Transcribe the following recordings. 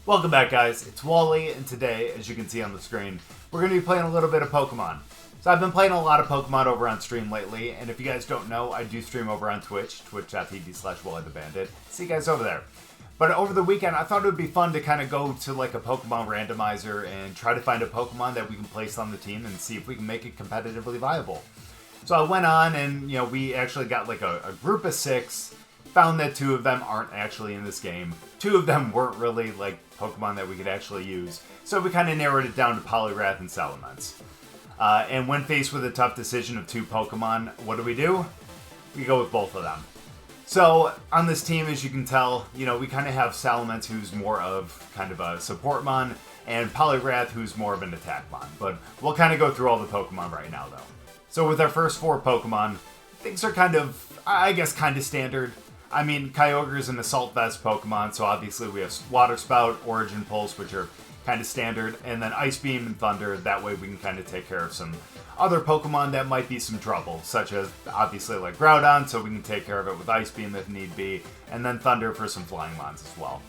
Welcome back, guys. It's Wally, and today, as you can see on the screen, we're going to be playing a little bit of Pokemon. So I've been playing a lot of Pokemon over on stream lately, and if you guys don't know, I do stream over on Twitch, twitch.tv/WallyTheBandit. See you guys over there. But over the weekend, I thought it would be fun to kind of go to like a Pokemon randomizer and try to find a Pokemon that we can place on the team and see if we can make it competitively viable. So I went on and, we actually got like a group of 6, found that 2 of them aren't actually in this game. 2 of them weren't really like Pokemon that we could actually use. So we kind of narrowed it down to Poliwrath and Salamence. And when faced with a tough decision of 2 Pokemon, what do? We go with both of them. So on this team, as you can tell, we kind of have Salamence, who's more of kind of a support mon, and Poliwrath, who's more of an attack mon. But we'll kind of go through all the Pokemon right now, though. So with our first 4 Pokemon, things are kind of, I guess, kind of standard. I mean, Kyogre is an Assault Vest Pokemon, so obviously we have Water Spout, Origin Pulse, which are kind of standard, and then Ice Beam and Thunder. That way we can kind of take care of some other Pokemon that might be some trouble, such as, obviously, like Groudon, so we can take care of it with Ice Beam if need be, and then Thunder for some Flying Mons as well.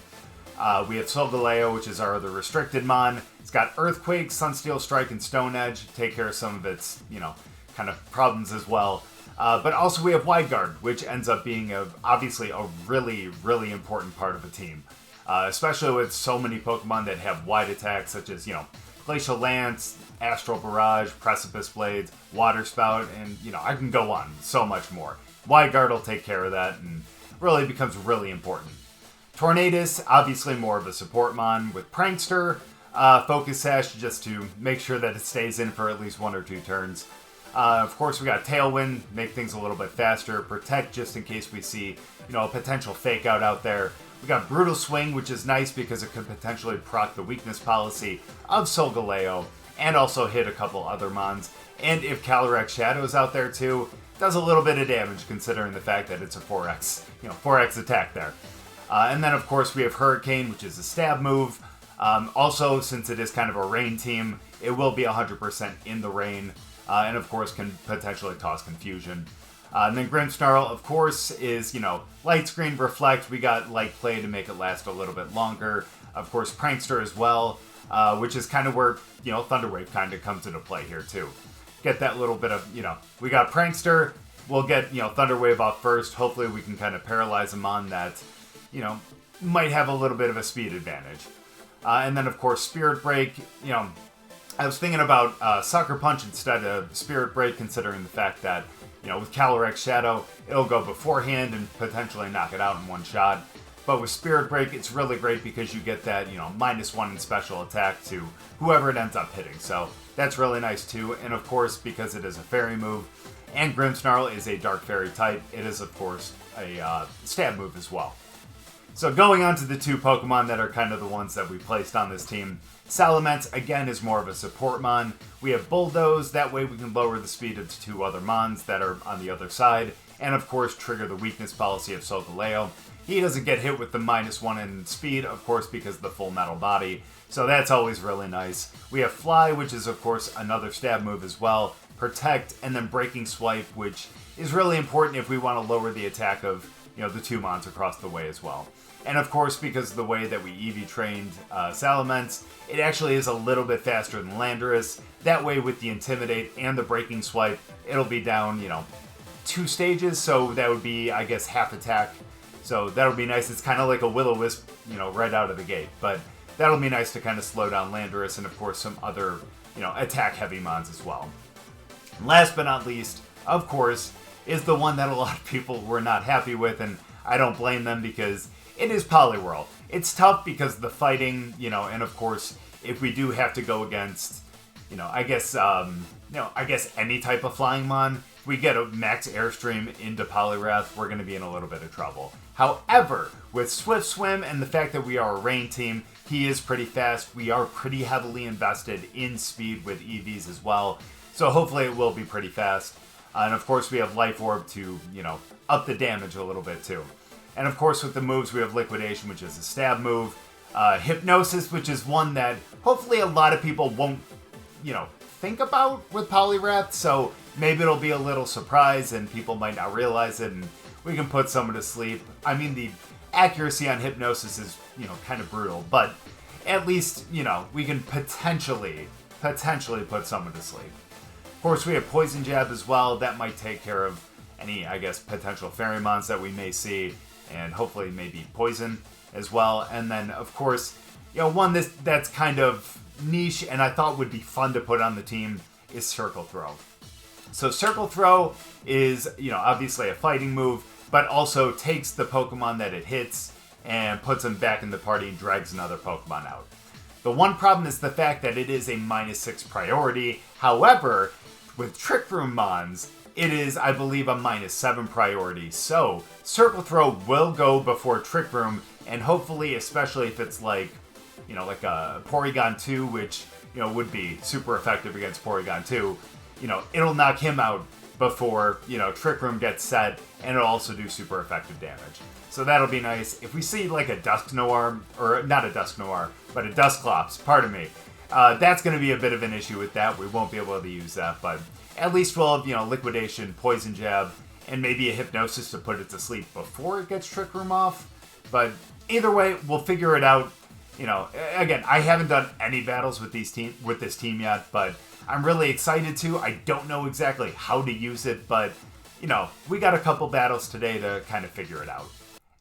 We have Solgaleo, which is our other restricted Mon. It's got Earthquake, Sunsteel Strike, and Stone Edge. Take care of some of its, kind of problems as well. But also we have Wide Guard, which ends up being obviously a really, really important part of a team. Especially with so many Pokemon that have wide attacks, such as, Glacial Lance, Astral Barrage, Precipice Blades, Water Spout, and, I can go on so much more. Wide Guard will take care of that and really becomes really important. Tornadus, obviously more of a support mon with Prankster, Focus Sash just to make sure that it stays in for at least 1 or 2 turns. Of course, we got Tailwind, make things a little bit faster. Protect, just in case we see, a potential fake out there. We got Brutal Swing, which is nice because it could potentially proc the weakness policy of Solgaleo, and also hit a couple other mons. And if Calyrex-Shadow is out there too, does a little bit of damage considering the fact that it's a 4x, 4x attack there. And then, of course, we have Hurricane, which is a stab move. Also, since it is kind of a rain team, it will be 100% in the rain. And of course can potentially cause confusion. And then Grimmsnarl, of course, is, Light Screen, Reflect. We got Light Play to make it last a little bit longer. Of course, Prankster as well, which is kind of where, Thunder Wave kind of comes into play here too. Get that little bit of, we got Prankster. We'll get, Thunder Wave off first. Hopefully we can kind of paralyze him on that, might have a little bit of a speed advantage. And then, of course, Spirit Break, I was thinking about Sucker Punch instead of Spirit Break, considering the fact that, with Calyrex-Shadow, it'll go beforehand and potentially knock it out in one shot. But with Spirit Break, it's really great because you get that, -1 in special attack to whoever it ends up hitting. So that's really nice too. And of course, because it is a fairy move, and Grimmsnarl is a Dark Fairy type, it is of course a stab move as well. So going on to the 2 Pokemon that are kind of the ones that we placed on this team. Salamence, again, is more of a support mon. We have Bulldoze, that way we can lower the speed of the 2 other mons that are on the other side, and of course trigger the weakness policy of Solgaleo. He doesn't get hit with the -1 in speed, of course, because of the full metal body, so that's always really nice. We have Fly, which is of course another stab move as well, Protect, and then Breaking Swipe, which is really important if we want to lower the attack of, the 2 mons across the way as well. And of course, because of the way that we EV trained Salamence, it actually is a little bit faster than Landorus. That way, with the Intimidate and the Breaking Swipe, it'll be down, 2 stages, so that would be, I guess, half attack. So that'll be nice. It's kind of like a Will-O-Wisp, right out of the gate. But that'll be nice to kind of slow down Landorus and, of course, some other, attack-heavy mons as well. And last but not least, of course, is the one that a lot of people were not happy with, and I don't blame them because it is Poliwrath. It's tough because of the fighting, and of course, if we do have to go against, I guess any type of flying mon, if we get a max airstream into Poliwrath, we're going to be in a little bit of trouble. However, with Swift Swim and the fact that we are a rain team, he is pretty fast. We are pretty heavily invested in speed with EVs as well, so hopefully it will be pretty fast. And of course, we have Life Orb to, up the damage a little bit too. And of course, with the moves, we have Liquidation, which is a stab move. Hypnosis, which is one that hopefully a lot of people won't, think about with Poliwrath. So maybe it'll be a little surprise and people might not realize it and we can put someone to sleep. I mean, the accuracy on Hypnosis is, kind of brutal. But at least, you know, we can potentially put someone to sleep. Of course, we have Poison Jab as well. That might take care of any, I guess, potential Pheromons that we may see, and hopefully maybe Poison as well. And then, of course, you know, one that's kind of niche and I thought would be fun to put on the team is Circle Throw. So Circle Throw is, you know, obviously a fighting move, but also takes the Pokemon that it hits and puts them back in the party and drags another Pokemon out. The one problem is the fact that it is a -6 priority. However, with Trick Room Mons, it is, I believe, a -7 priority. So Circle Throw will go before Trick Room, and hopefully, especially if it's like, you know, like a Porygon 2, which, you know, would be super effective against Porygon 2, you know, it'll knock him out before, you know, Trick Room gets set, and it'll also do super effective damage. So that'll be nice. If we see like a Dusknoir, or not a Dusknoir, but a Dusclops, pardon me, that's going to be a bit of an issue with that. We won't be able to use that, but at least we'll have, you know, Liquidation, Poison Jab, and maybe a Hypnosis to put it to sleep before it gets Trick Room off. But either way, we'll figure it out. You know, again, I haven't done any battles with this team yet, but I'm really excited to. I don't know exactly how to use it, but, you know, we got a couple battles today to kind of figure it out.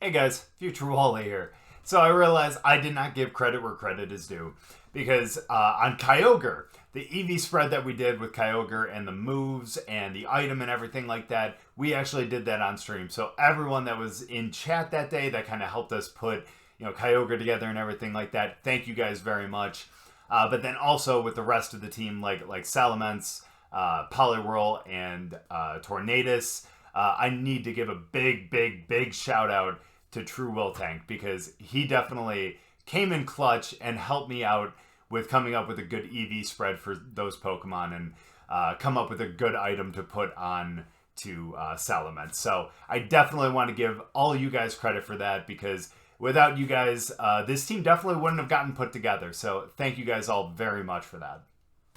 Hey guys, Future Wally here. So I realized I did not give credit where credit is due, because on Kyogre, the EV spread that we did with Kyogre and the moves and the item and everything like that, we actually did that on stream. So everyone that was in chat that day that kind of helped us put, you know, Kyogre together and everything like that, thank you guys very much. But then also with the rest of the team, like Salamence, Poliwrath, and Tornadus, I need to give a big shout out to True Will Tank, because he definitely came in clutch and helped me out with coming up with a good EV spread for those Pokemon and come up with a good item to put on to Salamence. So I definitely want to give all you guys credit for that, because without you guys, this team definitely wouldn't have gotten put together. So thank you guys all very much for that.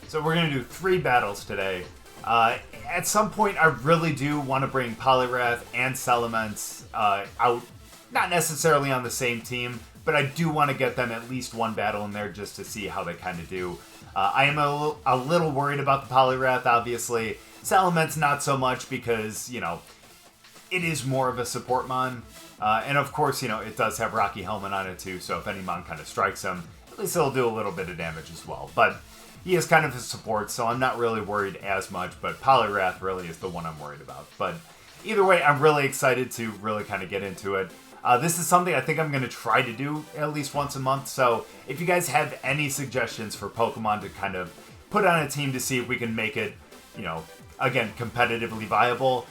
So we're going to do 3 battles today. At some point, I really do want to bring Poliwrath and Salamence out. Not necessarily on the same team, but I do want to get them at least one battle in there just to see how they kind of do. I am a little worried about the Poliwrath, obviously. Salamence, not so much, because, you know, it is more of a support mon. And of course, you know, it does have Rocky Helmet on it too, so if any mon kind of strikes him, at least it'll do a little bit of damage as well. But he is kind of a support, so I'm not really worried as much, but Poliwrath really is the one I'm worried about. But either way, I'm really excited to really kind of get into it. This is something I think I'm going to try to do at least once a month, so if you guys have any suggestions for Pokemon to kind of put on a team to see if we can make it, you know, again, competitively viable,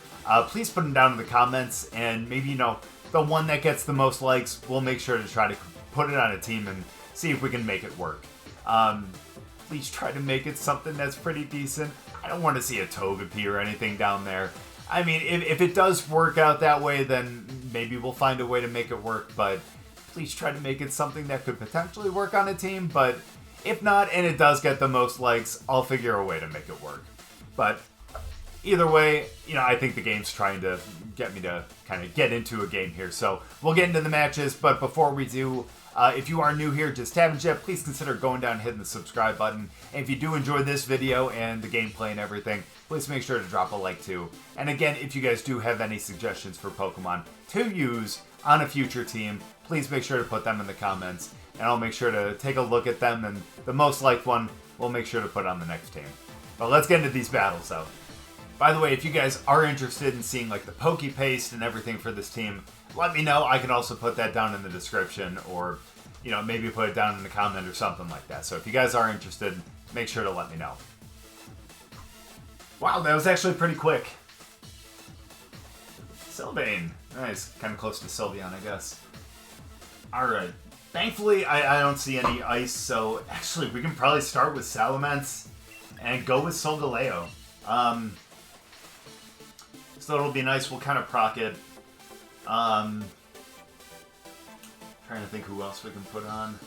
please put them down in the comments, and maybe, you know, the one that gets the most likes, we'll make sure to try to put it on a team and see if we can make it work. Please try to make it something that's pretty decent. I don't want to see a Togepi or anything down there. I mean, if it does work out that way, then maybe we'll find a way to make it work, but please try to make it something that could potentially work on a team. But if not, and it does get the most likes, I'll figure a way to make it work. But either way, you know, I think the game's trying to get me to kind of get into a game here. So we'll get into the matches, but before we do, if you are new here, just haven't yet, please consider going down and hitting the subscribe button. And if you do enjoy this video and the gameplay and everything, please make sure to drop a like too. And again, if you guys do have any suggestions for Pokemon to use on a future team, please make sure to put them in the comments, and I'll make sure to take a look at them, and the most liked one, we'll make sure to put on the next team. But let's get into these battles though. By the way, if you guys are interested in seeing like the Poke Paste and everything for this team, let me know. I can also put that down in the description, or, you know, maybe put it down in the comment or something like that. So if you guys are interested, make sure to let me know. Wow, that was actually pretty quick. Sylvain. Nice. Kind of close to Sylveon, I guess. Alright. Thankfully, I don't see any ice, so actually we can probably start with Salamence and go with Solgaleo. So it'll be nice. We'll kind of proc it. Trying to think who else we can put on.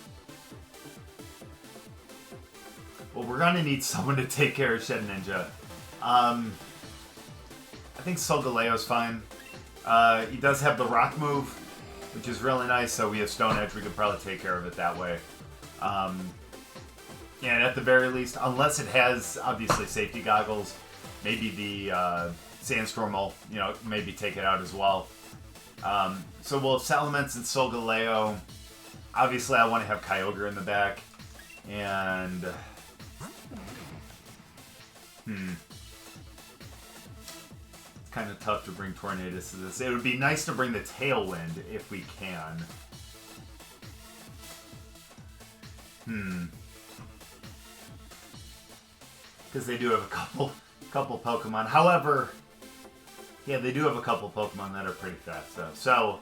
Well, we're going to need someone to take care of Shed Ninja. I think Solgaleo's fine. He does have the rock move, which is really nice, so we have Stone Edge. We could probably take care of it that way. And at the very least, unless it has, obviously, safety goggles, maybe the Sandstorm will, maybe take it out as well. So we'll have Salamence and Solgaleo. Obviously, I want to have Kyogre in the back. And... It's kind of tough to bring Tornadus to this. It would be nice to bring the Tailwind if we can. Because they do have a couple Pokemon. However, yeah, they do have a couple Pokemon that are pretty fast, though. So,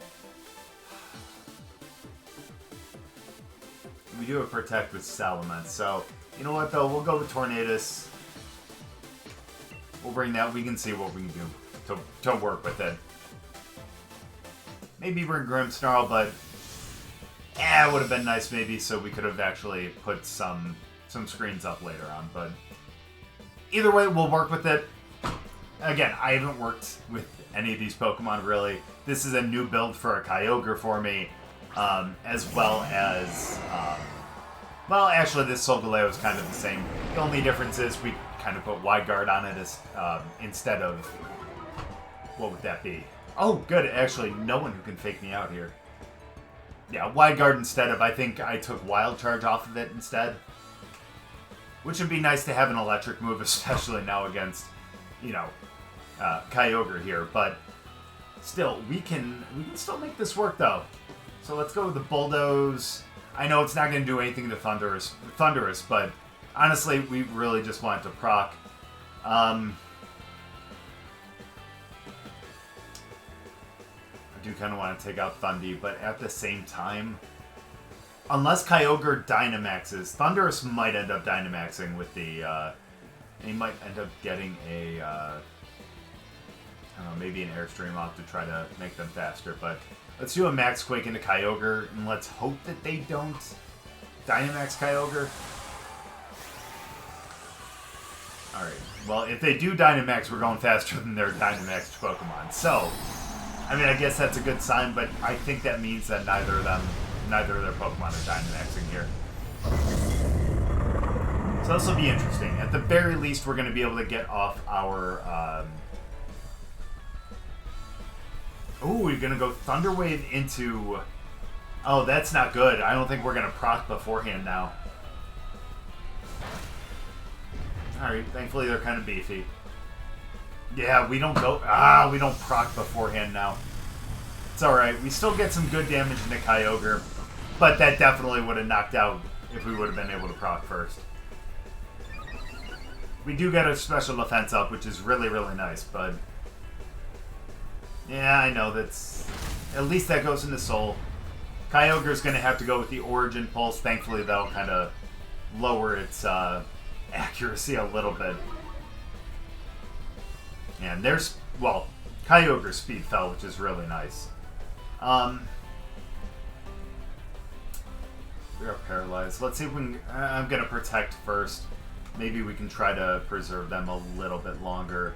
we do have Protect with Salamence. So, you know what, though? We'll go with Tornadus. We'll bring that. We can see what we can do to work with it. Maybe bring Grimmsnarl, but it would have been nice maybe so we could have actually put some screens up later on. But either way, we'll work with it. Again, I haven't worked with any of these Pokemon, really. This is a new build for a Kyogre for me, as well as... well, actually, this Solgaleo is kind of the same. The only difference is we kind of put Wide Guard on it as, instead of... What would that be? Oh, good. Actually, no one who can fake me out here. Yeah, Wide Guard instead of... I think I took Wild Charge off of it instead. Which would be nice to have an electric move, especially now against, Kyogre here. But still, we can still make this work, though. So let's go with the Bulldoze. I know it's not going to do anything to Thundurus, but honestly, we really just want it to proc. I do kind of want to take out Thundee, but at the same time, unless Kyogre Dynamaxes, Thundurus might end up Dynamaxing with the, he might end up getting a, I don't know, maybe an Airstream off to try to make them faster, but let's do a Max Quake into Kyogre, and let's hope that they don't Dynamax Kyogre. Alright, well, if they do Dynamax, we're going faster than their Dynamaxed Pokemon. So, I mean, I guess that's a good sign, but I think that means that neither of their Pokemon are Dynamaxing here. So this will be interesting. At the very least, we're going to be able to get off our... Ooh, we're going to go Thunder Wave into... Oh, that's not good. I don't think we're going to proc beforehand now. Alright, thankfully they're kind of beefy. Yeah, we don't go... we don't proc beforehand now. It's alright. We still get some good damage into Kyogre, but that definitely would have knocked out if we would have been able to proc first. We do get a special defense up, which is really, really nice, but... Yeah, I know, that's... At least that goes into Soul. Kyogre's going to have to go with the Origin Pulse. Thankfully, that'll kind of lower its accuracy a little bit. And there's... Well, Kyogre's speed fell, which is really nice. We are paralyzed. Let's see if we can... I'm going to protect first. Maybe we can try to preserve them a little bit longer.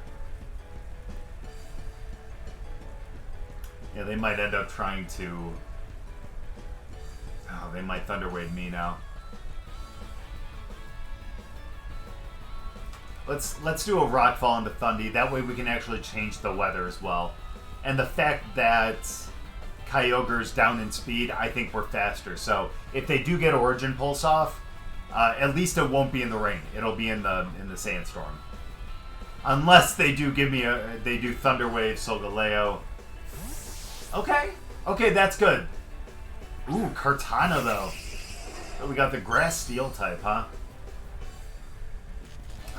Yeah, they might end up trying to... Oh, they might Thunder Wave me now. Let's do a Rockfall into Thundee. That way we can actually change the weather as well. And the fact that Kyogre's down in speed, I think we're faster. So if they do get Origin Pulse off, at least it won't be in the rain. It'll be in the Sandstorm. Unless they do give me they do Thunder Wave Solgaleo. Okay. Okay, that's good. Ooh, Kartana, though. So we got the Grass Steel type, huh?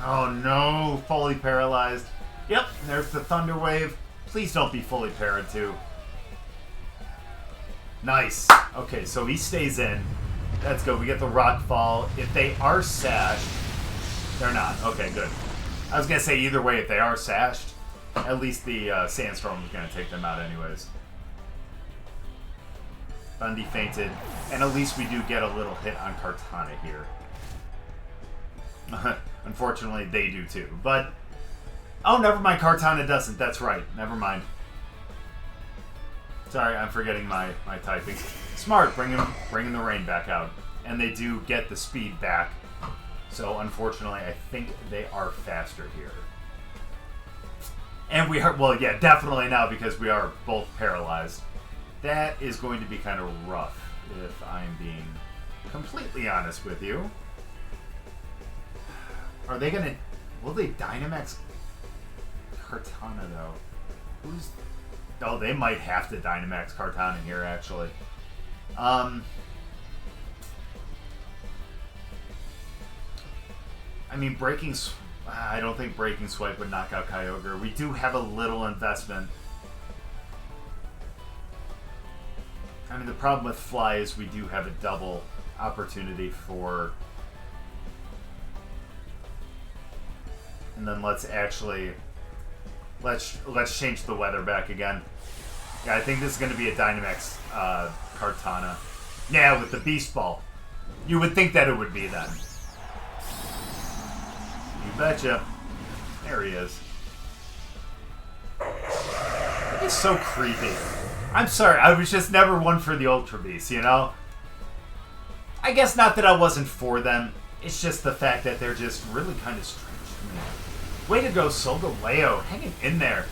Oh, no. Fully paralyzed. Yep, there's the Thunder Wave. Please don't be fully parried, too. Nice. Okay, so he stays in. That's good. We get the Rockfall. If they are sashed... They're not. Okay, good. I was going to say either way, if they are sashed, at least the Sandstorm is going to take them out anyways. Thundee fainted, and at least we do get a little hit on Kartana here. Unfortunately, they do too. But, oh, never mind, Kartana doesn't. That's right. Never mind. Sorry, I'm forgetting my typing. Smart, bringing the rain back out. and they do get the speed back. So unfortunately, I think they are faster here. And we are, well, yeah, definitely now because we are both paralyzed. That is going to be kind of rough, if I'm being completely honest with you. Are they going to... Will they Dynamax Kartana, though? Who's... Oh, they might have to Dynamax Kartana here, actually. I mean, I don't think Breaking Swipe would knock out Kyogre. We do have a little investment. I mean, the problem with Fly is we do have a double opportunity for... And then let's change the weather back again. Yeah, I think this is going to be a Dynamax Kartana. Yeah, with the Beast Ball. You would think that it would be then. You betcha. There he is. He's so creepy. I'm sorry, I was just never one for the Ultra Beasts, you know? I guess not that I wasn't for them. It's just the fact that they're just really kind of strange to me. Way to go, Solgaleo, hanging in there.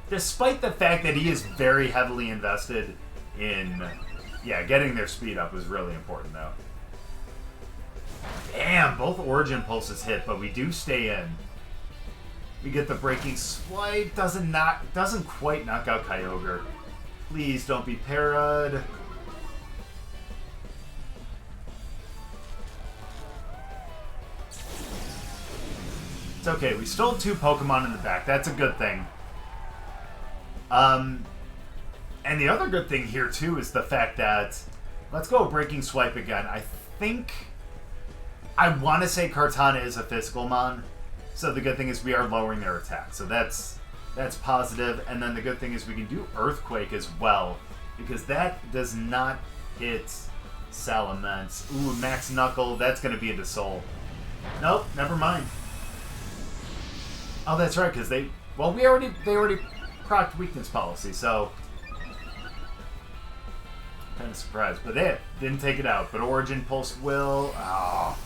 Despite the fact that he is very heavily invested in... Yeah, getting their speed up was really important, though. Damn, both Origin Pulses hit, but we do stay in. We get the Breaking Swipe. Doesn't quite knock out Kyogre. Please don't be parried. It's okay. We still have 2 Pokemon in the back. That's a good thing. And the other good thing here, too, is the fact that... Let's go Breaking Swipe again. I think... I want to say Kartana is a physical mon. So the good thing is we are lowering their attack. So that's positive. And then the good thing is we can do Earthquake as well. Because that does not hit Salamence. Ooh, Max Knuckle. That's going to be into Soul. Nope, never mind. Oh, that's right, because they already procced Weakness Policy, so... Kind of surprised. But they didn't take it out. But Origin Pulse will... Oh,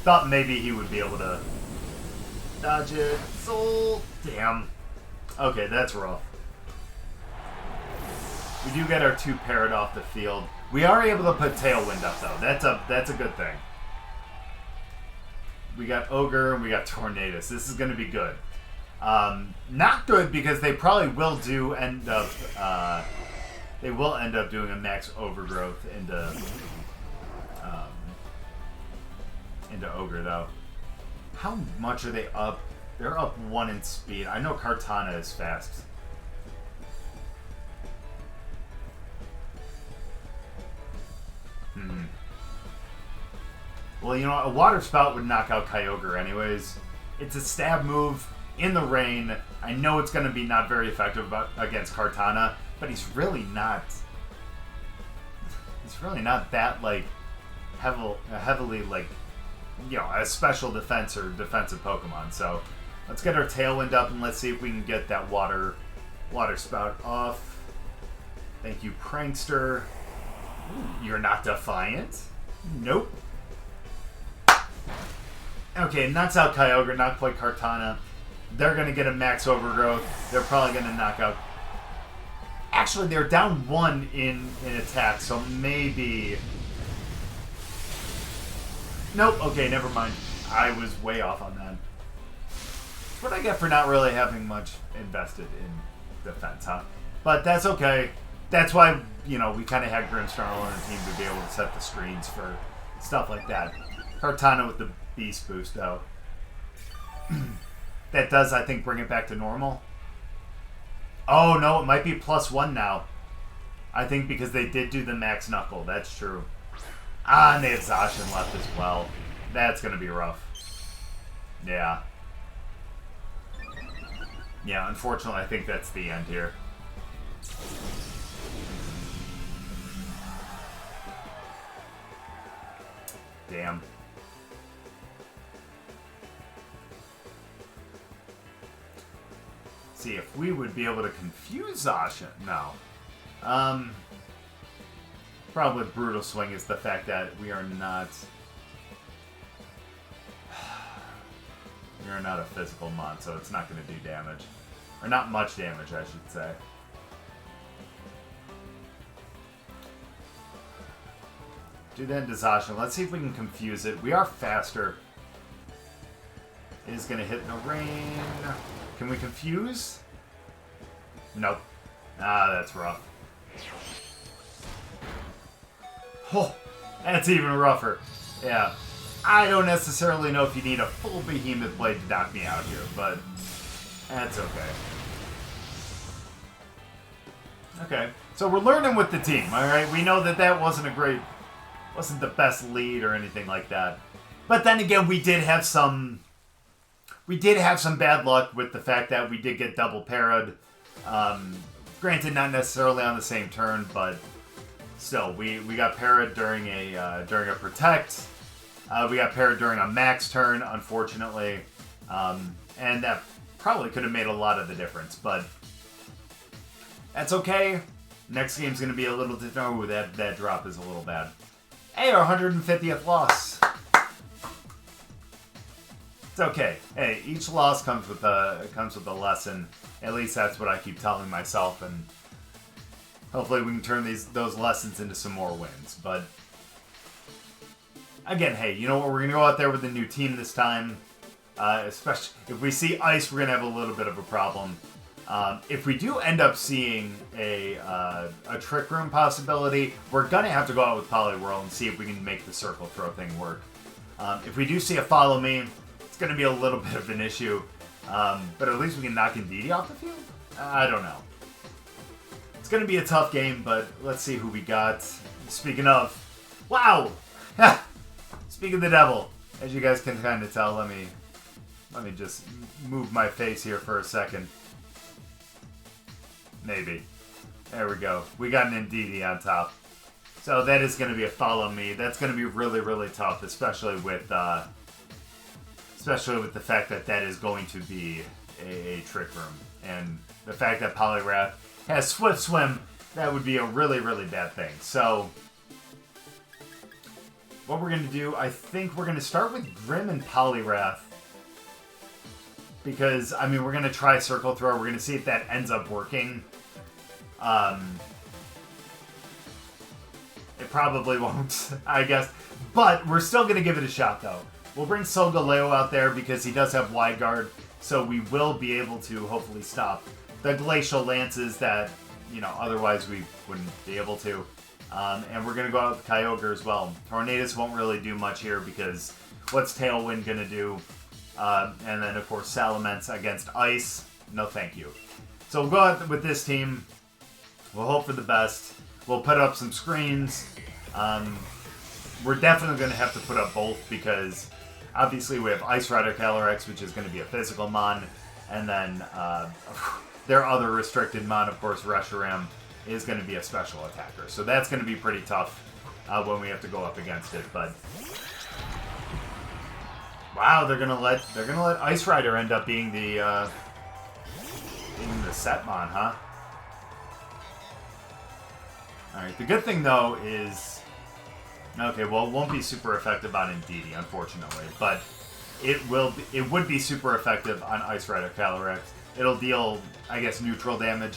thought maybe he would be able to dodge it. Soul. Damn. Okay, that's rough. We do get our 2 parrot off the field. We are able to put Tailwind up, though. That's a good thing. We got Ogre and we got Tornadus. This is going to be good. Not good because they probably will end up... They will end up doing a max overgrowth into Ogre, though. How much are they up? They're up 1 in speed. I know Kartana is fast. Well, you know, a Water Spout would knock out Kyogre anyways. It's a stab move in the rain. I know it's going to be not very effective against Kartana, but he's really not that, like, heavily, like, you know, a special defense or defensive Pokemon. So let's get our Tailwind up and let's see if we can get that Water Spout off. Thank you, Prankster. Ooh, you're not defiant? Nope. Okay, knocks out Kyogre, not quite Kartana. They're going to get a max overgrowth. They're probably going to knock out... Actually, they're down 1 in attack, so maybe... Nope, okay, never mind. I was way off on that. That's what I get for not really having much invested in defense, huh? But that's okay. That's why, you know, we kind of had Grimmsnarl on our team to be able to set the screens for stuff like that. Kartana with the Beast Boost, though. That does, I think, bring it back to normal. Oh, no, it might be +1 now. I think because they did do the Max Knuckle. That's true. Ah, and they have Zacian left as well. That's going to be rough. Yeah. Yeah, unfortunately, I think that's the end here. Damn. See if we would be able to confuse Zacian. No. Problem with Brutal Swing is the fact that we are not... We are not a physical mon, so it's not going to do damage. Or not much damage, I should say. Do that into Zacian. Let's see if we can confuse it. We are faster. It is going to hit in the rain. Can we confuse? Nope. Ah, that's rough. Oh, that's even rougher. Yeah. I don't necessarily know if you need a full Behemoth Blade to knock me out here, but that's okay. Okay, so we're learning with the team, alright? We know that that wasn't the best lead or anything like that. But then again, we did have some bad luck with the fact that we did get double parried. Granted, not necessarily on the same turn, but still, we got parried during a protect. We got parried during a max turn, unfortunately. And that probably could have made a lot of the difference, but that's okay. Next game's going to be a little... Oh, that drop is a little bad. Hey, our 150th loss. It's okay. Hey, each loss comes with a lesson. At least that's what I keep telling myself, and hopefully we can turn those lessons into some more wins. But again, hey, you know what? We're going to go out there with a new team this time. Especially if we see Ice, we're going to have a little bit of a problem. If we do end up seeing a Trick Room possibility, we're going to have to go out with Poliwrath and see if we can make the circle throw thing work. If we do see a Follow Me, it's going to be a little bit of an issue. But at least we can knock Indeedee off the field? I don't know. It's going to be a tough game, but let's see who we got. Speaking of... Wow! Speaking of the devil, as you guys can kind of tell, let me just move my face here for a second. Maybe. There we go. We got an Indeedee on top. So that is going to be a Follow Me. That's going to be really, really tough, especially with the fact that that is going to be a Trick Room. And the fact that Poliwrath has Swift Swim, that would be a really, really bad thing. So what we're going to do, I think we're going to start with Grim and Poliwrath. Because, I mean, we're going to try Circle Throw. We're going to see if that ends up working. It probably won't, I guess. But we're still going to give it a shot, though. We'll bring Solgaleo out there because he does have Wide Guard. So we will be able to hopefully stop the Glacial Lances that, you know, otherwise we wouldn't be able to. And we're going to go out with Kyogre as well. Tornadus won't really do much here because what's Tailwind going to do? And then, of course, Salamence against Ice. No thank you. So we'll go out with this team. We'll hope for the best. We'll put up some screens. We're definitely going to have to put up both because obviously we have Ice Rider Calyrex, which is going to be a physical mon. And then their other restricted mon, of course, Reshiram, is going to be a special attacker. So that's going to be pretty tough when we have to go up against it. But wow, they're gonna let Ice Rider end up being the set mon, huh? All right. The good thing though is, okay, well, it won't be super effective on Indeedee, unfortunately, but it would be super effective on Ice Rider Calyrex. It'll deal, I guess, neutral damage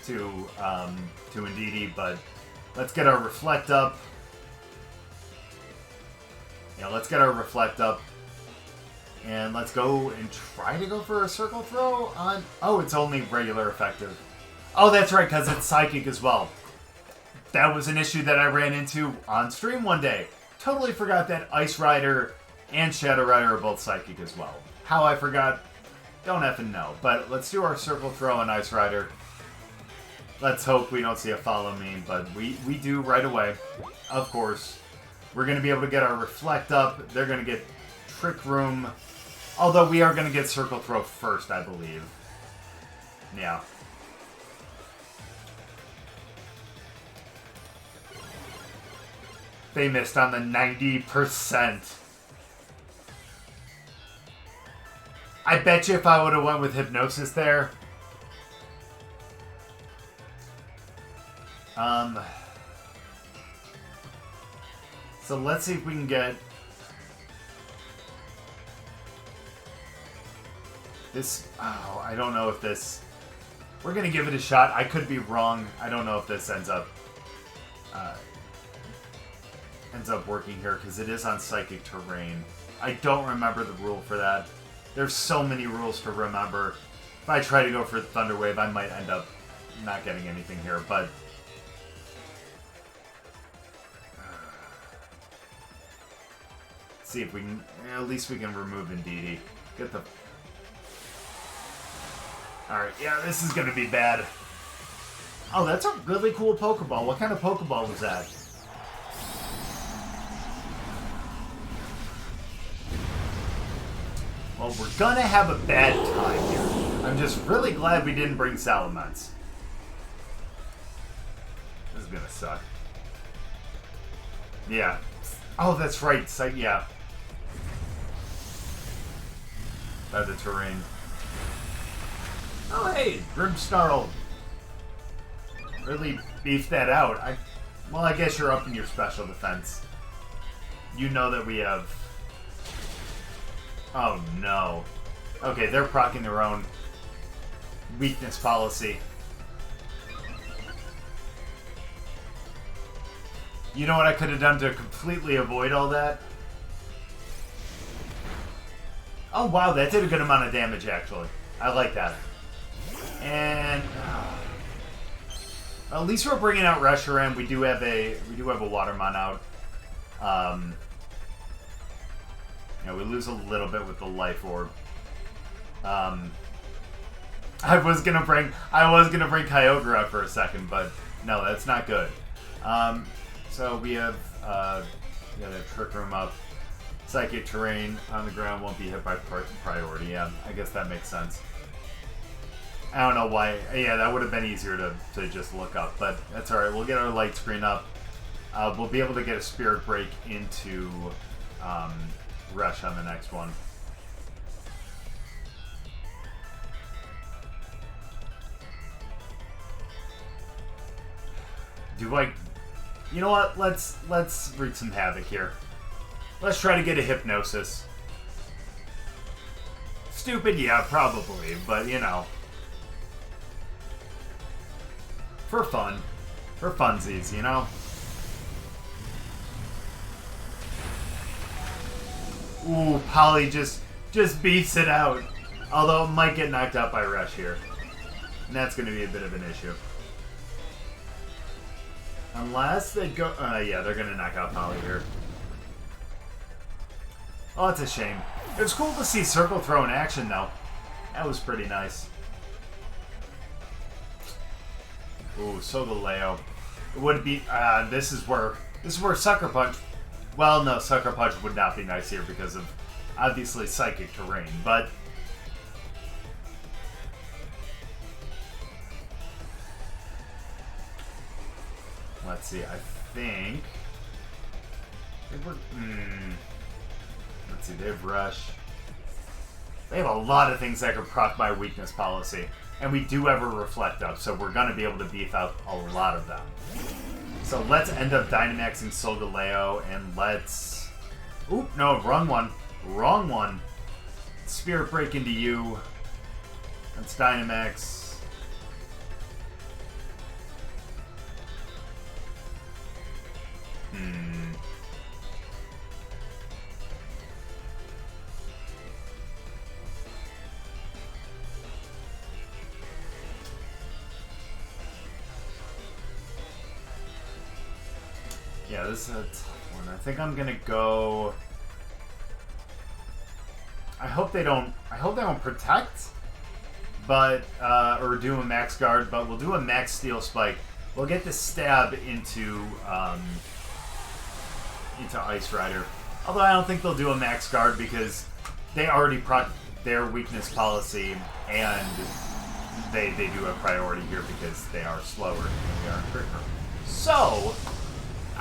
to Indeedee, but let's get our Reflect up. Yeah, let's get our Reflect up. And let's go and try to go for a Circle Throw on... Oh, it's only regular effective. Oh, that's right, because it's Psychic as well. That was an issue that I ran into on stream one day. Totally forgot that Ice Rider and Shadow Rider are both Psychic as well. How I forgot, don't effing know. But let's do our Circle Throw on Ice Rider. Let's hope we don't see a Follow Me, but we do right away. Of course. We're going to be able to get our Reflect up. They're going to get Trick Room. Although we are going to get Circle Throw first, I believe. Yeah. They missed on the 90%. I bet you if I would have went with Hypnosis there. So let's see if we can get this. Oh, I don't know if this. We're gonna give it a shot. I could be wrong. I don't know if this ends up working here because it is on Psychic Terrain. I don't remember the rule for that. There's so many rules to remember. If I try to go for Thunder Wave, I might end up not getting anything here, but see if we can. At least we can remove Indeedee. Get the. Alright, yeah, this is gonna be bad. Oh, that's a really cool Pokeball. What kind of Pokeball was that? Well, we're gonna have a bad time here. I'm just really glad we didn't bring Salamence. This is gonna suck. Yeah. Oh, that's right. Yeah. By the terrain. Oh, hey, Grimmsnarl. Really beefed that out. Well, I guess you're up in your special defense. You know that we have... Oh, no. Okay, they're proccing their own weakness policy. You know what I could have done to completely avoid all that? Oh, wow, that did a good amount of damage, actually. I like that. And... at least we're bringing out Reshiram. We do have a Watermon out. Yeah, we lose a little bit with the Life Orb. I was gonna bring Kyogre out for a second, but no, that's not good. So we have the Trick Room up. Psychic Terrain on the ground won't be hit by priority. Yeah, I guess that makes sense. I don't know why. Yeah, that would have been easier to just look up, but that's alright. We'll get our light screen up. We'll be able to get a Spirit Break into Rush on the next one. You know what? Let's wreak some havoc here. Let's try to get a Hypnosis. Stupid, yeah, probably, but you know. For fun. For funsies, you know? Ooh, Poly just beats it out. Although it might get knocked out by Rush here. And that's going to be a bit of an issue. Unless they go... yeah, they're going to knock out Poly here. Oh, it's a shame. It was cool to see Circle Throw in action, though. That was pretty nice. Ooh, Solgaleo. It would be... this is where Sucker Punch... Well, no, Sucker Punch would not be nice here because of, obviously, Psychic Terrain, but... Let's see, I think we're... Let's see, they have Rush. They have a lot of things that could proc my weakness policy. And we do have a Reflect up, so we're going to be able to beef out a lot of them. So let's end up Dynamaxing Solgaleo, and let's... Oop, no, wrong one. Wrong one. Spirit Break into you. That's Dynamax. Yeah, this is a tough one. I think I'm gonna go... I hope they don't protect, but or do a max guard, but we'll do a max steel spike. We'll get the stab into Ice Rider. Although I don't think they'll do a max guard because they already proc their weakness policy, and they do have priority here because they are slower than we are in Crit Room. So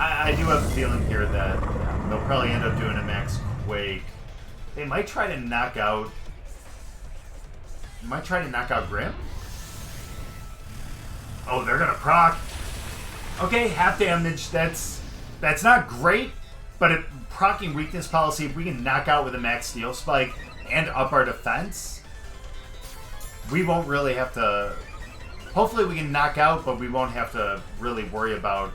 I do have a feeling here that they'll probably end up doing a max Quake. They might try to knock out... Grim? Oh, they're gonna proc. Okay, half damage. That's not great, But if proccing weakness policy, if we can knock out with a max steel spike and up our defense, we won't really have to... Hopefully we can knock out, but we won't have to really worry about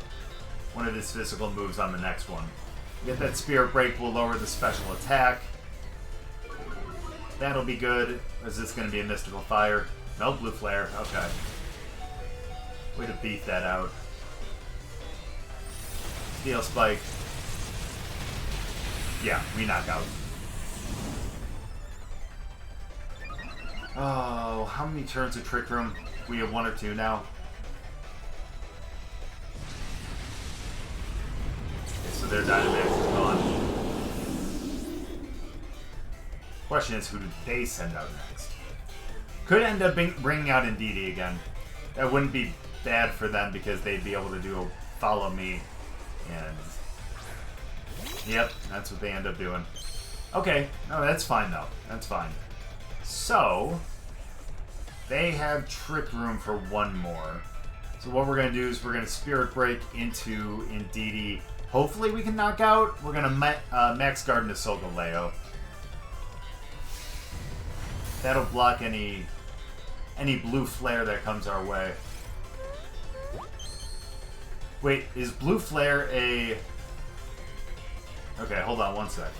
one of his physical moves on the next one. Get that Spirit Break, will lower the special attack. That'll be good. Is this going to be a Mystical Fire? No, Blue Flare. Okay. Way to beat that out. Steel Spike. Yeah, we knock out. Oh, how many turns of Trick Room? We have 1 or 2 now. Okay, so their Dynamax is gone. Question is, who do they send out next? Could end up bringing out Indeedee again. That wouldn't be bad for them because they'd be able to do a Follow Me. And yep, that's what they end up doing. Okay, no, that's fine though. That's fine. So, they have Trick Room for 1 more. So what we're going to do is we're going to Spirit Break into Indeedee. Hopefully we can knock out. We're going to Max Guard into Solgaleo. That'll block any Blue Flare that comes our way. Wait, is Blue Flare a... Okay, hold on 1 sec.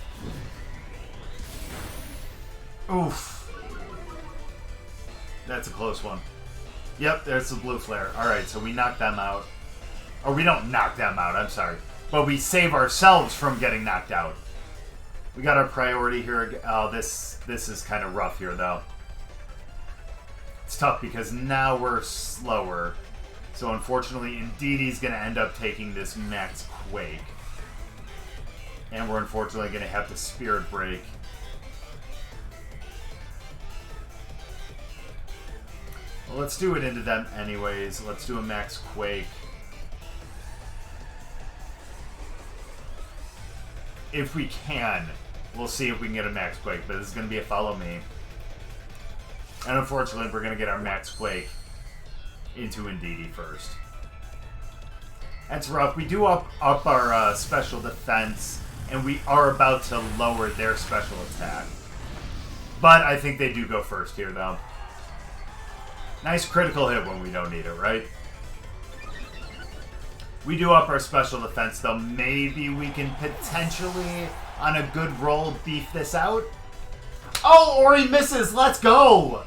Oof. That's a close one. Yep, there's the Blue Flare. Alright, so we knock them out. Or we don't knock them out, I'm sorry. But we save ourselves from getting knocked out. We got our priority here. Oh, this is kind of rough here, though. It's tough because now we're slower. So unfortunately, Indeedee's going to end up taking this Max Quake. And we're unfortunately going to have to Spirit Break. Well, let's do it into them anyways. Let's do a Max Quake. If we can, we'll see if we can get a Max Quake, but this is going to be a Follow Me. And unfortunately, we're going to get our Max Quake into Indeedee first. That's rough. We do up our special defense, and we are about to lower their special attack. But I think they do go first here, though. Nice critical hit when we don't need it, right? We do up our special defense, though. Maybe we can potentially, on a good roll, beef this out. Oh, or he misses. Let's go.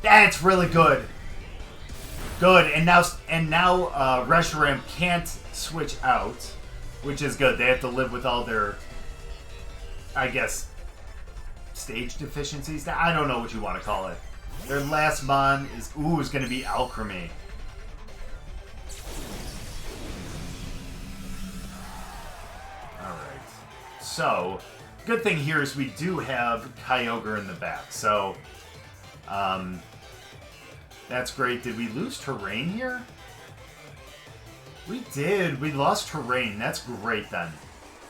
That's really good. Good. And now Reshiram can't switch out, which is good. They have to live with all their, I guess, stage deficiencies. I don't know what you want to call it. Their last mon is going to be Alcremie. Alright. So, good thing here is we do have Kyogre in the back. So, that's great. Did we lose terrain here? We did. We lost terrain. That's great then.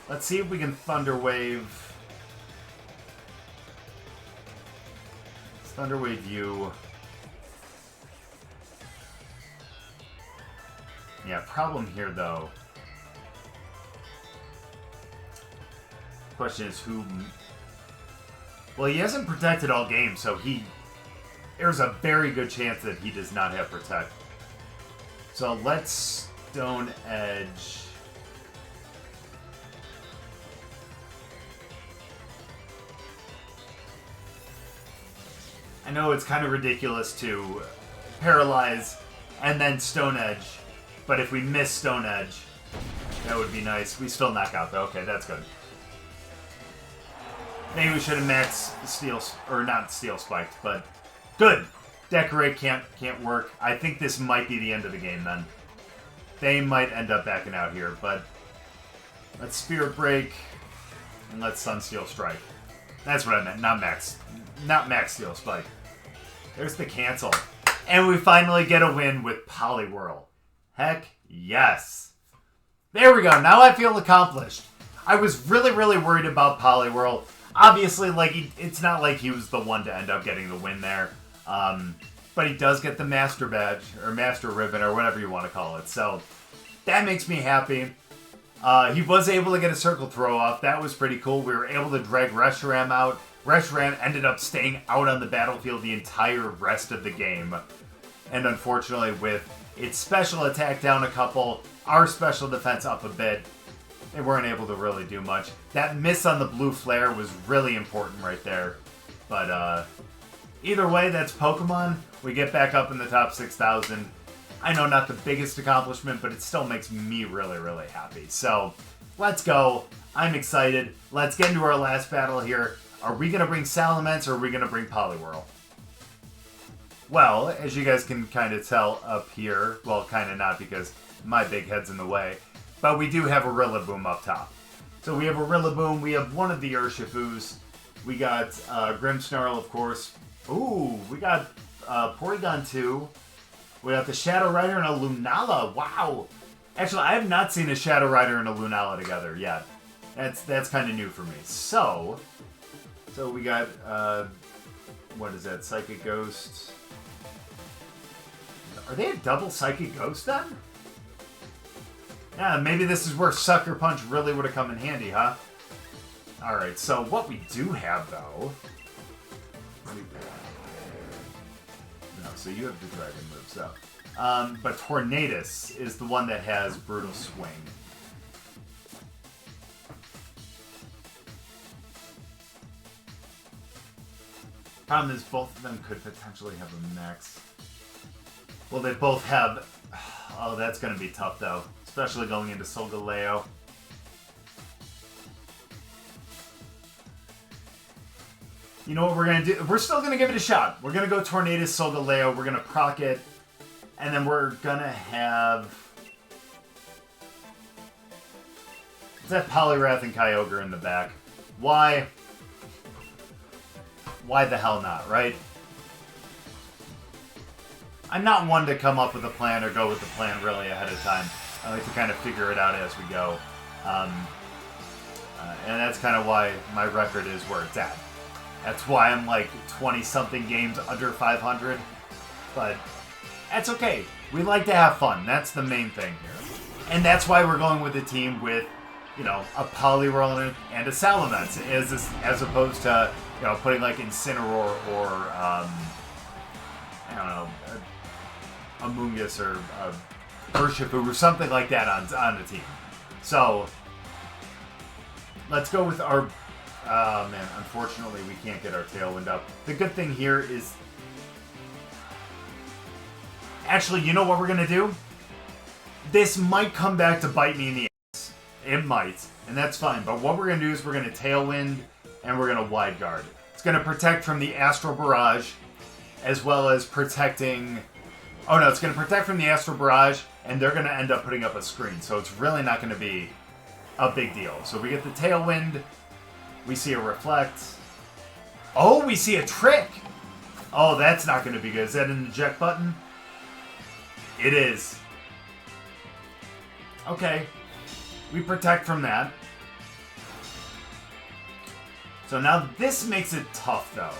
Let's see if we can Thunder Wave. Thunder Wave you. Yeah, problem here though. Question is who... Well, he hasn't protected all game, so there's a very good chance that he does not have Protect. So let's Stone Edge. I know it's kind of ridiculous to Paralyze and then Stone Edge, but if we miss Stone Edge, that would be nice. We still knock out though. Okay, that's good. Maybe we should have max Steel, or not Steel Spiked, but good. Decorate can't work. I think this might be the end of the game then. They might end up backing out here, but let's Spirit Break and let's Sunsteel Strike. That's what I meant, not max Steel Spike. There's the cancel. And we finally get a win with Poliwrath. Heck yes. There we go. Now I feel accomplished. I was really, really worried about Poliwrath. Obviously, it's not like he was the one to end up getting the win there. But he does get the Master Badge, or Master Ribbon, or whatever you want to call it. So, that makes me happy. He was able to get a circle throw off. That was pretty cool. We were able to drag Reshiram out. Reshiram ended up staying out on the battlefield the entire rest of the game. And unfortunately, with its special attack down a couple, our special defense up a bit, they weren't able to really do much. That miss on the blue flare was really important right there. But either way, that's Pokemon. We get back up in the top 6,000. I know not the biggest accomplishment, but it still makes me really, really happy. So, let's go. I'm excited. Let's get into our last battle here. Are we going to bring Salamence or are we going to bring Poliwrath? Well, as you guys can kind of tell up here, well, kind of not because my big head's in the way, but we do have a Rillaboom up top. So we have a Rillaboom, we have one of the Urshifus, we got Grimmsnarl, of course. Ooh, we got Porygon 2. We got the Shadow Rider and a Lunala. Wow. Actually, I have not seen a Shadow Rider and a Lunala together yet. That's kind of new for me. So we got, what is that, Psychic Ghost? Are they a double Psychic Ghost then? Yeah, maybe this is where Sucker Punch really would have come in handy, huh? Alright, so what we do have, though... No, so you have the Dragon move, so... but Tornadus is the one that has Brutal Swing. Problem is, both of them could potentially have a max. Well, they both have... Oh, that's going to be tough, though. Especially going into Solgaleo. You know what we're going to do? We're still going to give it a shot. We're going to go Tornadus, Solgaleo. We're going to proc it. And then we're going to have... Let's have Poliwrath and Kyogre in the back. Why? Why the hell not, right? I'm not one to come up with a plan or go with the plan really ahead of time. I like to kind of figure it out as we go. And that's kind of why my record is where it's at. That's why I'm like 20-something games under 500. But that's okay. We like to have fun. That's the main thing here. And that's why we're going with a team with, you know, a Poliwrath and a Salamence, as opposed to, you know, putting like Incineroar or, I don't know, a Mungus or a Urshifu or something like that on the team. So, let's go with our... man, unfortunately we can't get our Tailwind up. The good thing here is... Actually, you know what we're going to do? This might come back to bite me in the ass. It might, and that's fine. But what we're going to do is we're going to Tailwind and we're going to Wide Guard. It's going to protect from the Astral Barrage, as well as protecting... Oh no, it's going to protect from the Astral Barrage, and they're going to end up putting up a screen. So it's really not going to be a big deal. So we get the Tailwind. We see a Reflect. Oh, we see a Trick! Oh, that's not going to be good. Is that an eject button? It is. Okay. We protect from that. So now this makes it tough, though.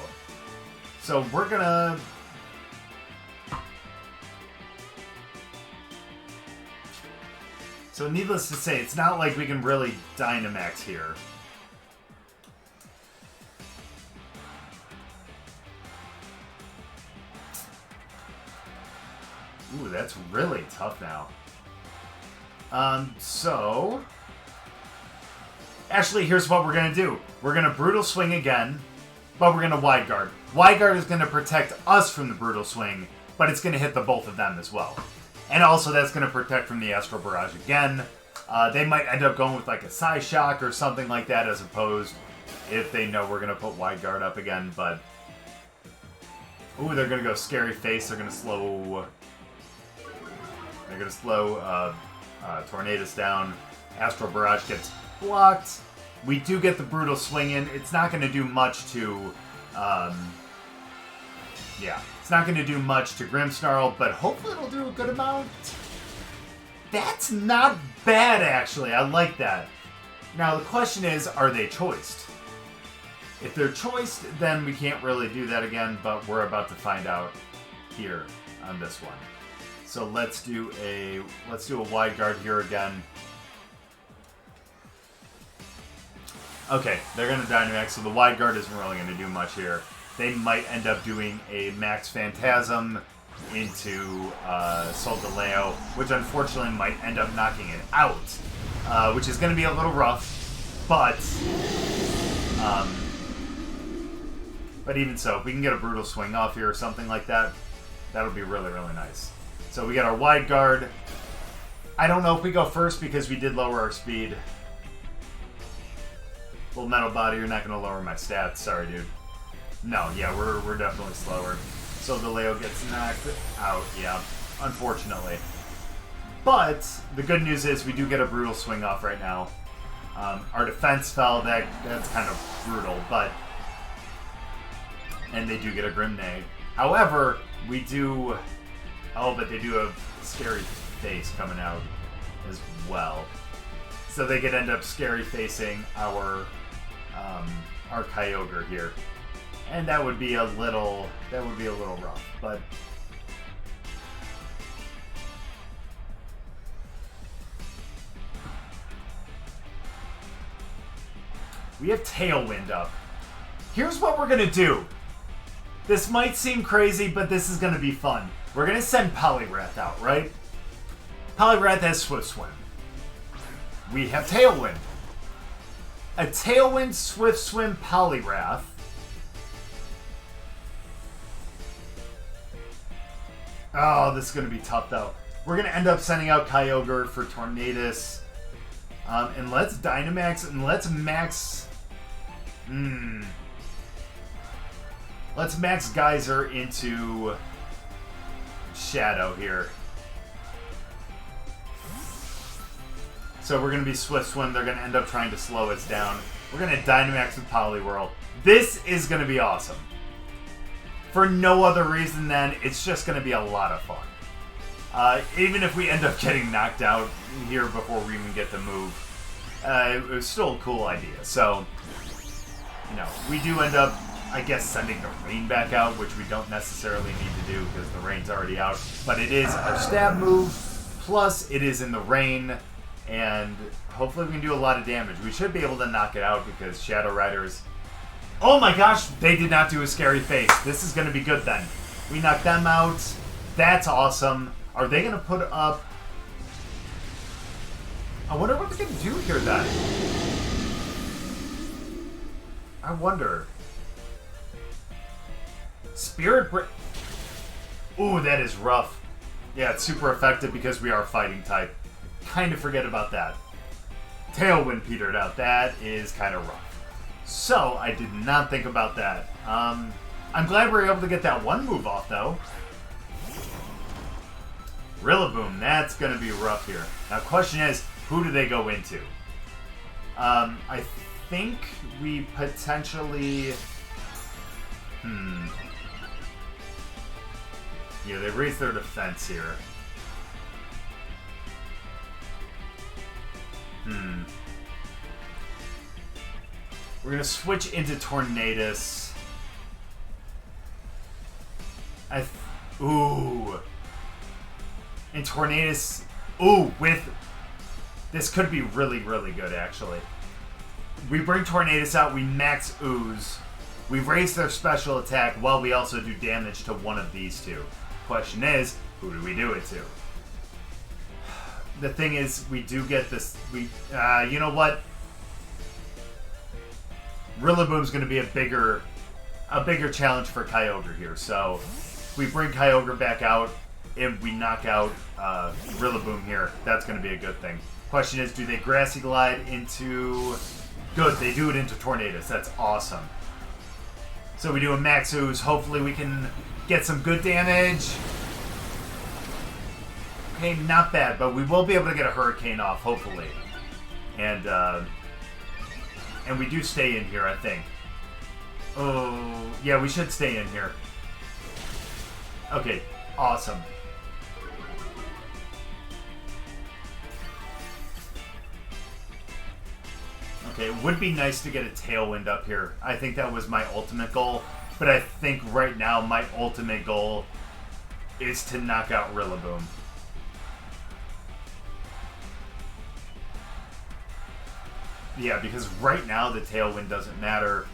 So we're going to... So needless to say, it's not like we can really Dynamax here. Ooh, that's really tough now. So... Actually, here's what we're going to do. We're going to Brutal Swing again, but we're going to Wide Guard. Wide Guard is going to protect us from the Brutal Swing, but it's going to hit the both of them as well. And also, that's going to protect from the Astral Barrage again. They might end up going with like a Psyshock or something like that, as opposed if they know we're going to put Wide Guard up again, but... Ooh, they're going to go Scary Face. They're going to slow... They're going to slow Tornadus down. Astral Barrage gets blocked. We do get the Brutal Swing in. It's not going to do much to... yeah, it's not going to do much to Grimmsnarl, but hopefully it'll do a good amount. That's not bad, actually. I like that. Now, the question is, are they choiced? If they're choiced, then we can't really do that again, but we're about to find out here on this one. So let's do a Wide Guard here again. Okay, they're going to Dynamax, so the Wide Guard isn't really going to do much here. They might end up doing a Max Phantasm into Solgaleo, which unfortunately might end up knocking it out, which is going to be a little rough, but even so, if we can get a Brutal Swing off here or something like that, that'll be really, really nice. So we got our Wide Guard. I don't know if we go first because we did lower our speed. Full Metal Body, you're not going to lower my stats. Sorry, dude. No, yeah, we're definitely slower. So the Leo gets knocked out, yeah, unfortunately. But the good news is we do get a Brutal Swing off right now. Our defense fell, that's kind of brutal, but... And they do get a Grimmsnarl. However, we do... Oh, but they do have Scary Face coming out as well. So they could end up Scary Facing our Kyogre here. And that would be a little rough, but we have Tailwind up. Here's what we're gonna do. This might seem crazy, but this is gonna be fun. We're gonna send Poliwrath out, right? Poliwrath has Swift Swim. We have Tailwind. A Tailwind, Swift Swim, Poliwrath. Oh, this is going to be tough, though. We're going to end up sending out Kyogre for Tornadus. And let's Dynamax, and let's max... Let's max Geyser into Shadow here. So we're going to be Swift Swim. They're going to end up trying to slow us down. We're going to Dynamax with Poliwhirl. This is going to be awesome. For no other reason than it's just going to be a lot of fun. Even if we end up getting knocked out here before we even get the move, it was still a cool idea. So, you know, we do end up, I guess, sending the rain back out, which we don't necessarily need to do because the rain's already out. But it is our stab move, plus it is in the rain, and hopefully we can do a lot of damage. We should be able to knock it out because Shadow Riders... Oh my gosh, they did not do a Scary Face. This is going to be good then. We knocked them out. That's awesome. Are they going to put up... I wonder what they're going to do here then. I wonder. Spirit Break... Ooh, that is rough. Yeah, it's super effective because we are fighting type. Kind of forget about that. Tailwind petered out. That is kind of rough. So, I did not think about that. I'm glad we were able to get that one move off, though. Rillaboom, that's going to be rough here. Now, question is, who do they go into? I think we potentially... Yeah, they raised their defense here. We're going to switch into Tornadus. Ooh. And Tornadus... Ooh, with... This could be really, really good, actually. We bring Tornadus out, we max Ooze. We raise their special attack while we also do damage to one of these two. Question is, who do we do it to? The thing is, we do get this... you know what? Rillaboom's going to be a bigger challenge for Kyogre here. So, if we bring Kyogre back out, if we knock out Rillaboom here, that's going to be a good thing. Question is, do they Grassy Glide into... Good, they do it into Tornadus. That's awesome. So we do a Max Ooze. Hopefully we can get some good damage. Okay, not bad, but we will be able to get a Hurricane off, hopefully. And we do stay in here, I think. Oh, yeah, we should stay in here. Okay, awesome. Okay, it would be nice to get a Tailwind up here. I think that was my ultimate goal. But I think right now my ultimate goal is to knock out Rillaboom. Yeah, because right now the Tailwind doesn't matter.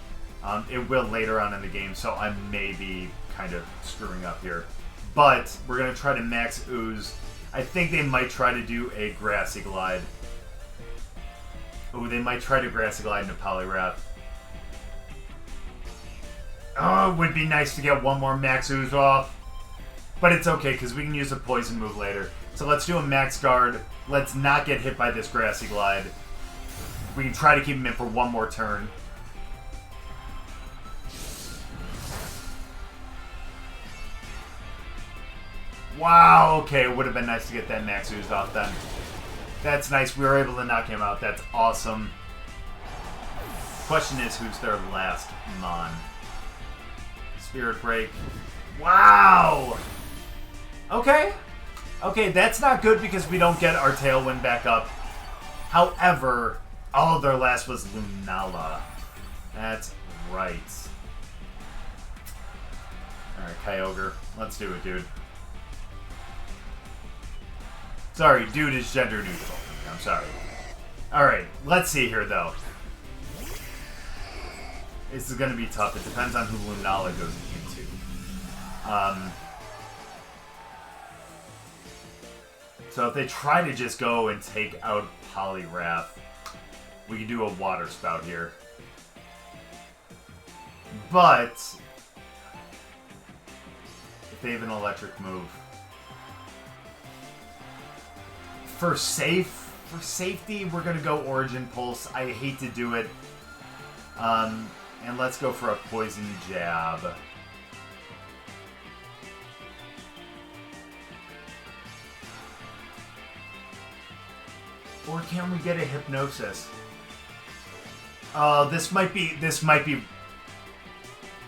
It will later on in the game, so I may be kind of screwing up here. But we're going to try to max Ooze. I think they might try to do a Grassy Glide. Ooh, they might try to Grassy Glide into Poliwrath. Oh, it would be nice to get one more Max Ooze off. But it's okay, because we can use a Poison move later. So let's do a Max Guard. Let's not get hit by this Grassy Glide. We can try to keep him in for one more turn. Wow, okay, it would have been nice to get that Max Ooze off then. That's nice. We were able to knock him out. That's awesome. Question is, who's their last Mon? Spirit Break. Wow! Okay. Okay, that's not good because we don't get our Tailwind back up. However, all of their last was Lunala. That's right. Alright, Kyogre. Let's do it, dude. Sorry, dude is gender neutral. I'm sorry. Alright, let's see here, though. This is going to be tough. It depends on who Lunala goes into. So if they try to just go and take out Poliwrath, we can do a Water Spout here. But if they have an electric move, for safety, we're gonna go Origin Pulse. I hate to do it, and let's go for a Poison Jab. Or can we get a Hypnosis? This might be...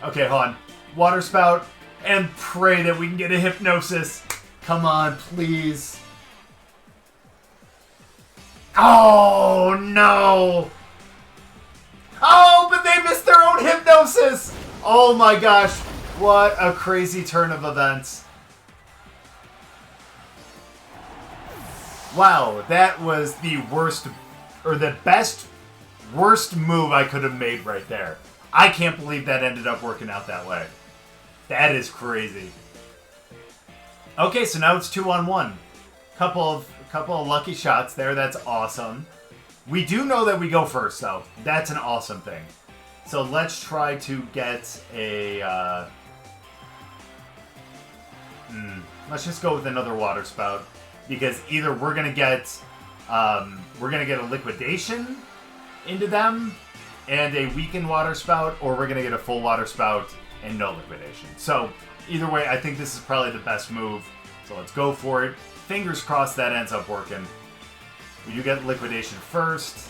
Okay, hold on. Water Spout, and pray that we can get a Hypnosis. Come on, please. Oh, no! Oh, but they missed their own Hypnosis! Oh my gosh, what a crazy turn of events. Wow, that was the worst, or the worst move I could have made right there. I can't believe that ended up working out that way. That is crazy. Okay, so now it's 2-on-1. Couple of lucky shots there. That's awesome. We do know that we go first, though. That's an awesome thing. So let's try to get a... let's just go with another Water Spout. Because either we're gonna get a Liquidation into them and a weakened Water Spout, or we're gonna get a full Water Spout and no Liquidation. So either way, I think this is probably the best move. So let's go for it. Fingers crossed that ends up working. We do get Liquidation first.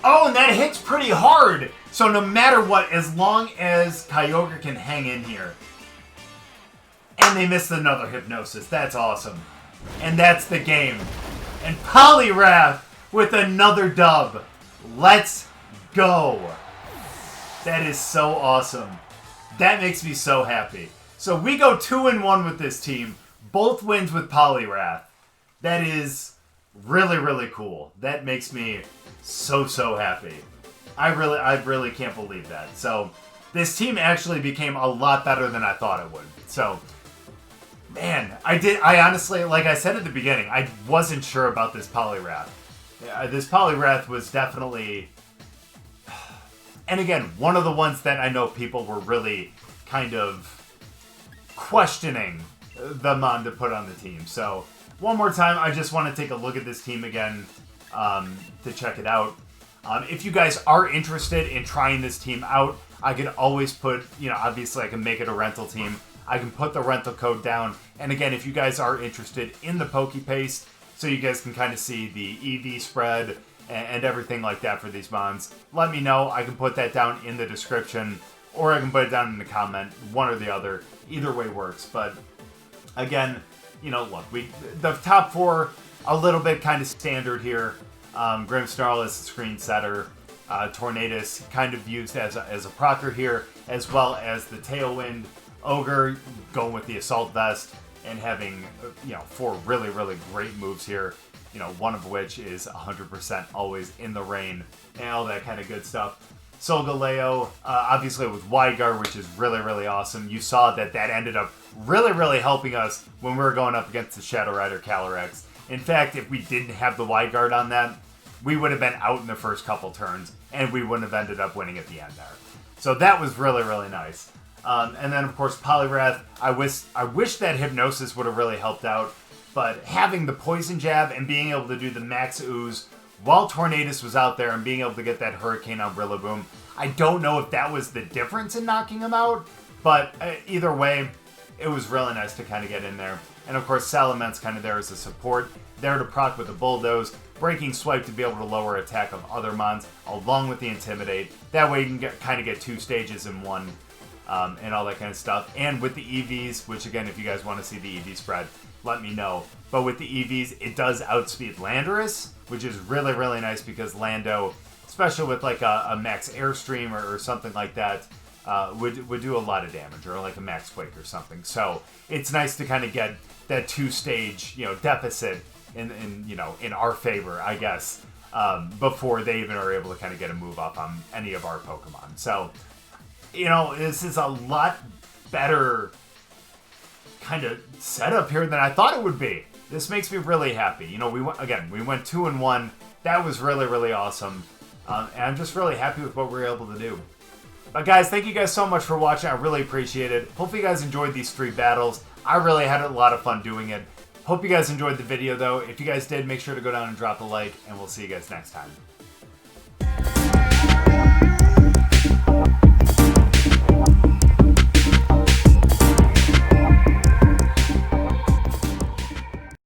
Oh, and that hits pretty hard! So no matter what, as long as Kyogre can hang in here. And they missed another Hypnosis. That's awesome. And that's the game. And Poliwrath with another dub. Let's go. That is so awesome. That makes me so happy. So we go 2-1 with this team. Both wins with Poliwrath. That is really, really cool. That makes me so, so happy. I really can't believe that. So this team actually became a lot better than I thought it would. So... man, I honestly, like I said at the beginning, I wasn't sure about this Poliwrath. This Poliwrath was definitely... and again, one of the ones that I know people were really kind of questioning the Mon to put on the team. So, one more time, I just want to take a look at this team again to check it out. If you guys are interested in trying this team out, I could always put, obviously I can make it a rental team. I can put the rental code down. And again, if you guys are interested in the PokePaste, so you guys can kind of see the EV spread and everything like that for these Mons, let me know. I can put that down in the description, or I can put it down in the comment. One or the other. Either way works. But again, look, the top four, a little bit kind of standard here. Grimmsnarl is the screen setter. Tornadus kind of used as a procer here, as well as the Tailwind. Ogre going with the Assault Vest and having, 4 really, really great moves here. you know, one of which is 100% always in the rain and all that kind of good stuff. Solgaleo, obviously with Wide Guard, which is really, really awesome. You saw that ended up really, really helping us when we were going up against the Shadow Rider Calyrex. In fact, if we didn't have the Wide Guard on that, we would have been out in the first couple turns, and we wouldn't have ended up winning at the end there. So that was really, really nice. And then, of course, Poliwrath. I wish that Hypnosis would have really helped out, but having the Poison Jab and being able to do the Max Ooze while Tornadus was out there and being able to get that Hurricane on Rillaboom, I don't know if that was the difference in knocking him out, but either way, it was really nice to kind of get in there. And of course, Salamence kind of there as a support, there to proc with the Bulldoze, Breaking Swipe to be able to lower attack of other mons, along with the Intimidate. That way you can kind of get 2 stages in one, and all that kind of stuff. And with the EVs, which again, if you guys want to see the EV spread, let me know. But with the EVs, it does outspeed Landorus, which is really, really nice because Lando, especially with like a max Airstream or something like that, would do a lot of damage, or like a Max Quake or something. So it's nice to kind of get that 2-stage, you know, deficit in our favor, I guess, before they even are able to kind of get a move up on any of our Pokemon. So, you know, this is a lot better kind of setup here than I thought it would be. This makes me really happy. You know, we went 2-1. That was really, really awesome. And I'm just really happy with what we were able to do. But guys, thank you guys so much for watching. I really appreciate it. Hopefully you guys enjoyed these 3 battles. I really had a lot of fun doing it. Hope you guys enjoyed the video though. If you guys did, make sure to go down and drop a like, and we'll see you guys next time.